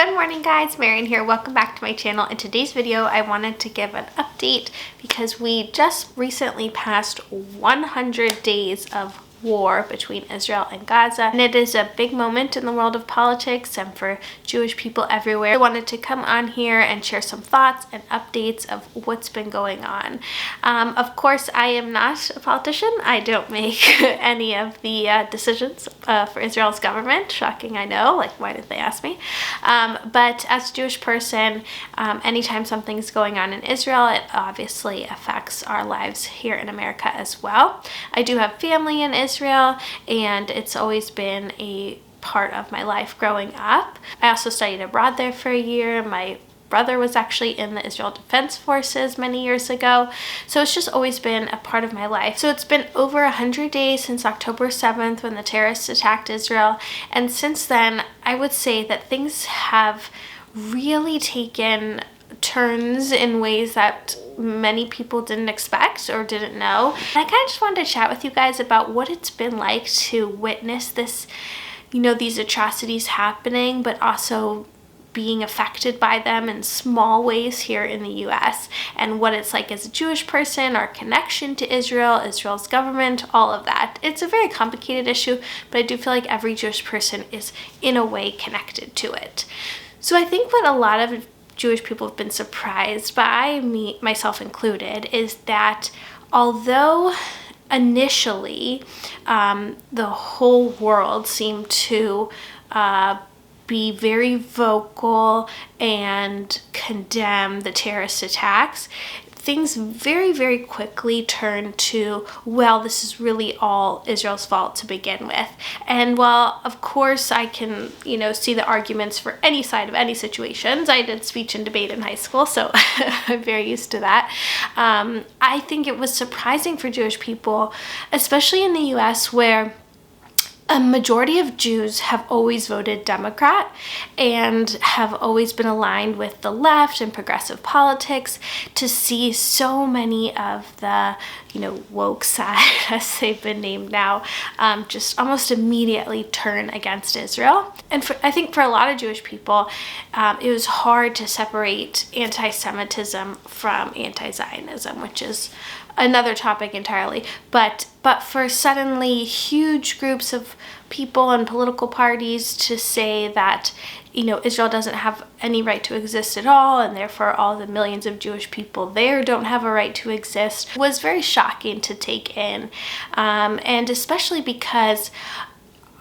Good morning guys, Marian here. Welcome back to my channel. In today's video, I wanted to give an update because we just recently passed 100 days of war between Israel and Gaza, and it is a big moment in the world of politics and for Jewish people everywhere. I wanted to come on here and share some thoughts and updates of what's been going on. Of course, I am not a politician. I don't make any of the decisions for Israel's government. Shocking, I know. Like, why did they ask me? But as a Jewish person, anytime something's going on in Israel, it obviously affects our lives here in America as well. I do have family in Israel, and it's always been a part of my life growing up. I also studied abroad there for a year. My brother was actually in the Israel Defense Forces many years ago, so it's just always been a part of my life. So it's been over 100 days since October 7th when the terrorists attacked Israel, and since then I would say that things have really taken turns in ways that many people didn't expect or didn't know. And I kind of just wanted to chat with you guys about what it's been like to witness this, these atrocities happening, but also being affected by them in small ways here in the US, and what it's like as a Jewish person, our connection to Israel, Israel's government, all of that. It's a very complicated issue, but I do feel like every Jewish person is in a way connected to it. So I think what a lot of Jewish people have been surprised by, me, myself included, is that although initially the whole world seemed to be very vocal and condemn the terrorist attacks, things very, very quickly turned to, well, this is really all Israel's fault to begin with. And while, of course, I can, see the arguments for any side of any situations, I did speech and debate in high school, so I'm very used to that. I think it was surprising for Jewish people, especially in the US, where a majority of Jews have always voted Democrat and have always been aligned with the left and progressive politics, to see so many of the, woke side, as they've been named now, just almost immediately turn against Israel. And I think for a lot of Jewish people, it was hard to separate anti-Semitism from anti-Zionism, which is another topic entirely. But for suddenly huge groups of people and political parties to say that, Israel doesn't have any right to exist at all, and therefore all the millions of Jewish people there don't have a right to exist, was very shocking to take in. And especially because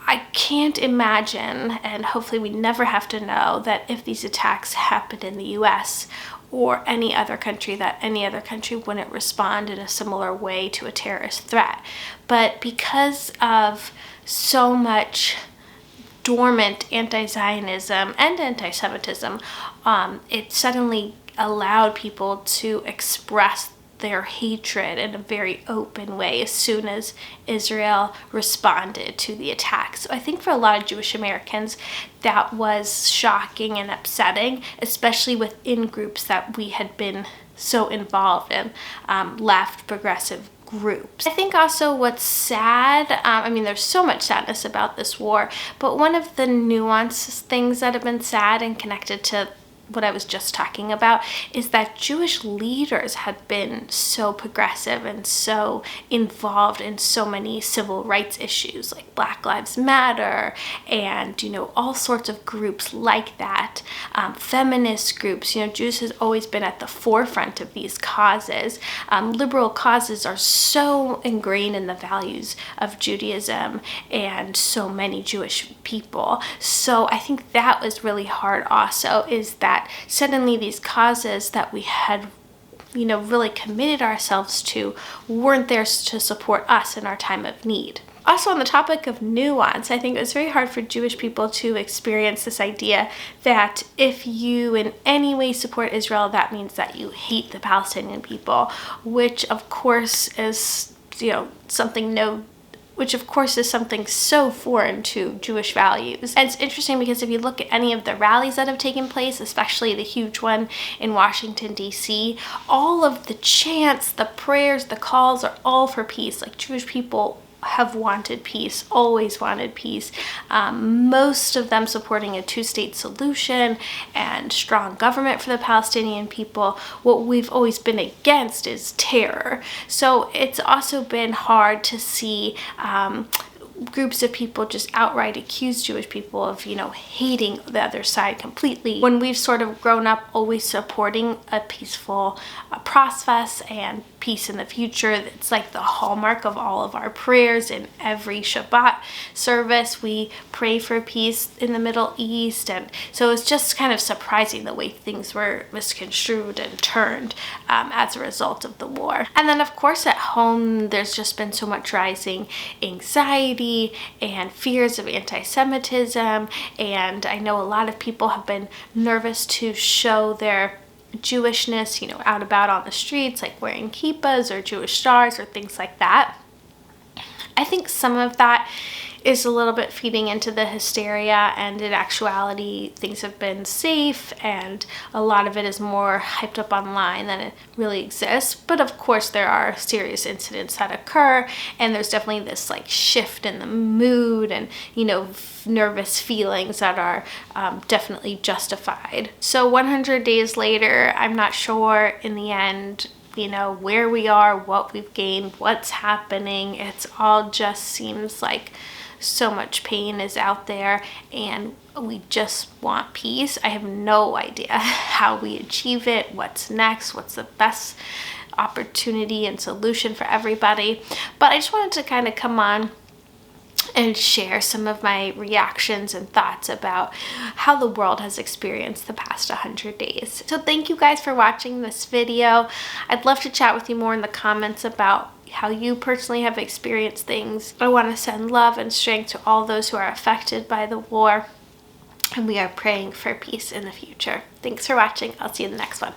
I can't imagine, and hopefully we never have to know, that if these attacks happened in the US or any other country, that any other country wouldn't respond in a similar way to a terrorist threat. But because of so much dormant anti-Zionism and anti-Semitism, it suddenly allowed people to express their hatred in a very open way as soon as Israel responded to the attack. So I think for a lot of Jewish Americans, that was shocking and upsetting, especially within groups that we had been so involved in, left progressive groups. I think also what's sad, there's so much sadness about this war, but one of the nuanced things that have been sad and connected to what I was just talking about is that Jewish leaders had been so progressive and so involved in so many civil rights issues like Black Lives Matter and, all sorts of groups like that. Feminist groups, Jews has always been at the forefront of these causes. Liberal causes are so ingrained in the values of Judaism and so many Jewish people. So I think that was really hard also, is that suddenly these causes that we had really committed ourselves to weren't there to support us in our time of need. Also, on the topic of nuance, I think it was very hard for Jewish people to experience this idea that if you in any way support Israel, that means that you hate the Palestinian people, which of course is something so foreign to Jewish values. And it's interesting because if you look at any of the rallies that have taken place, especially the huge one in Washington, D.C., all of the chants, the prayers, the calls are all for peace. Like, Jewish people have wanted peace, always wanted peace. Most of them supporting a two-state solution and strong government for the Palestinian people. What we've always been against is terror. So it's also been hard to see groups of people just outright accuse Jewish people of, hating the other side completely, when we've sort of grown up always supporting a peaceful process and peace in the future. It's like the hallmark of all of our prayers. In every Shabbat service, we pray for peace in the Middle East, and so it's just kind of surprising the way things were misconstrued and turned as a result of the war. And then of course at home, there's just been so much rising anxiety and fears of anti-Semitism, and I know a lot of people have been nervous to show their Jewishness, out about on the streets, like wearing kippahs or Jewish stars or things like that. I think some of that is a little bit feeding into the hysteria, and in actuality things have been safe, and a lot of it is more hyped up online than it really exists. But of course there are serious incidents that occur, and there's definitely this like shift in the mood and nervous feelings that are definitely justified. So 100 days later, I'm not sure in the end where we are, what we've gained, what's happening. It's all just seems like so much pain is out there, and we just want peace. I have no idea how we achieve it, what's next, what's the best opportunity and solution for everybody. But I just wanted to kind of come on and share some of my reactions and thoughts about how the world has experienced the past 100 days. So thank you guys for watching this video. I'd love to chat with you more in the comments about how you personally have experienced things. I want to send love and strength to all those who are affected by the war, and we are praying for peace in the future. Thanks for watching. I'll see you in the next one.